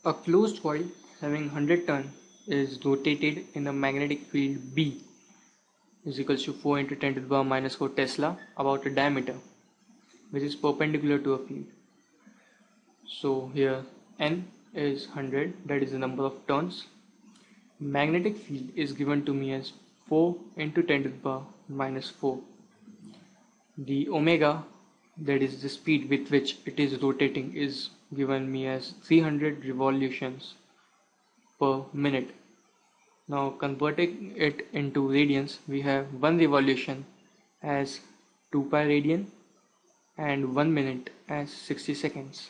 A closed coil having 100 turn is rotated in a magnetic field B is equals to 4 into 10 to the power minus 4 Tesla about a diameter which is perpendicular to a field. So here N is 100, that is the number of turns. Magnetic field is given to me as 4 into 10 to the power minus 4. The omega, that is the speed with which it is rotating, is given me as 300 revolutions per minute. Now converting it into radians, we have 1 revolution as 2 pi radian and 1 minute as 60 seconds.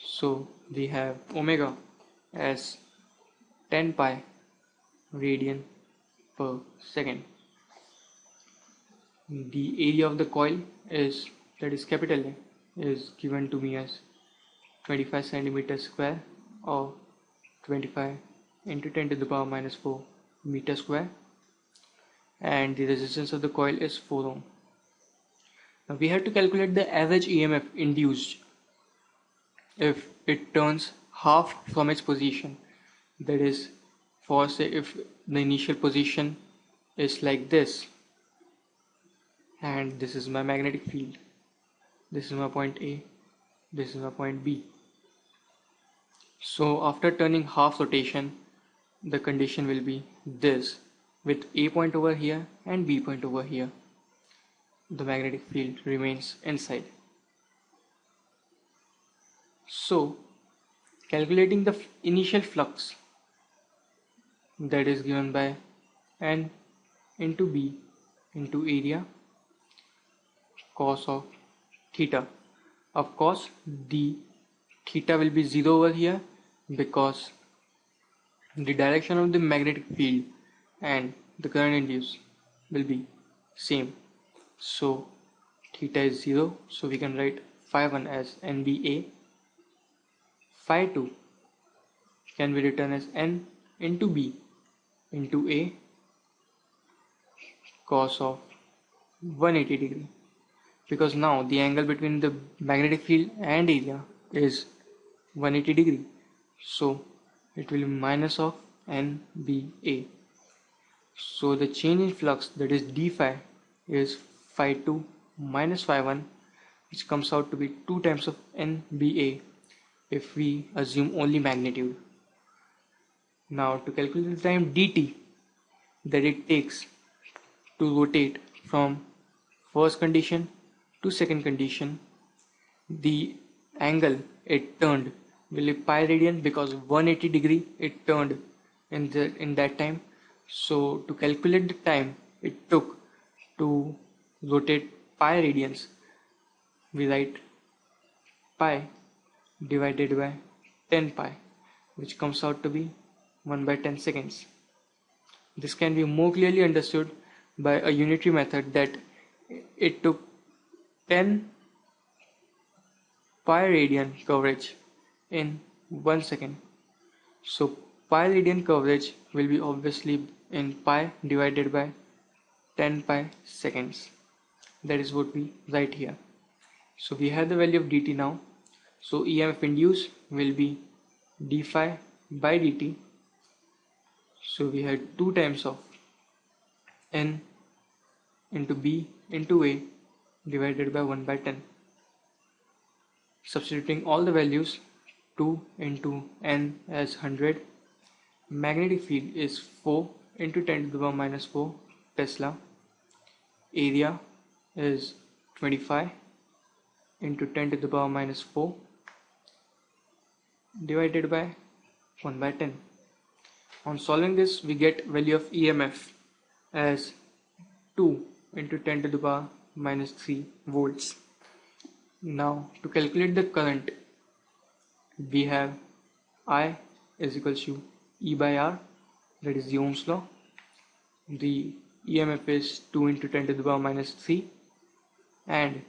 So we have omega as 10 pi radian per second. The area of the coil is, that is capital A, is given to me as 25 centimeters square or 25 into 10 to the power minus 4 meter square, and the resistance of the coil is 4 ohm. Now we have to calculate the average EMF induced if it turns half from its position. That is, for say if the initial position is like this, and this is my magnetic field, this is my point A, this is my point B. So after turning half rotation, the condition will be this, with A point over here and B point over here. The magnetic field remains inside. So calculating the initial flux, that is given by N into B into area cos of theta. Of course the theta will be 0 over here because the direction of the magnetic field and the current induced will be same. So theta is 0, so we can write phi 1 as NBA. Phi 2 can be written as N into B into A cos of 180 degree, because now the angle between the magnetic field and area is 180 degree, so it will be minus of NBA. So the change in flux, that is d phi, is phi 2 minus phi 1, which comes out to be 2 times of NBA if we assume only magnitude. Now to calculate the time dt that it takes to rotate from first condition to second condition, the angle it turned will be pi radian because 180 degree it turned in that time. So to calculate the time it took to rotate pi radians, we write pi divided by 10 pi, which comes out to be 1 by 10 seconds. This can be more clearly understood by a unitary method that it took 10 pi radian coverage in 1 second. So pi radian coverage will be obviously in pi divided by 10 pi seconds. That is what we write here. So we have the value of dt now. So EMF induced will be d phi by dt. So we had 2 times of N into B into A divided by 1 by 10. Substituting all the values, 2 into N as 100, magnetic field is 4 into 10 to the power minus 4 Tesla, area is 25 into 10 to the power minus 4 divided by 1 by 10. On solving this, we get value of EMF as 2 into 10 to the power minus 3 volts. Now to calculate the current, we have I is equals to E by R, that is the Ohm's law. The EMF is 2 into 10 to the power minus 3 and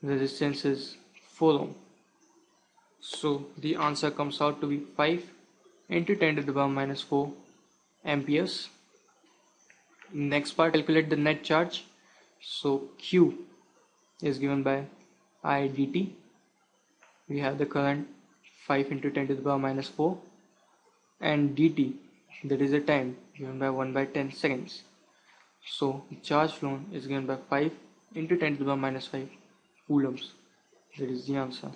resistance is 4 ohm. So the answer comes out to be 5 into 10 to the power minus 4 amperes. Next part, calculate the net charge. So Q is given by I dt. We have the current 5 into 10 to the power minus 4, and dt, that is the time, given by 1 by 10 seconds. So the charge flown is given by 5 into 10 to the power minus 5 coulombs. That is the answer.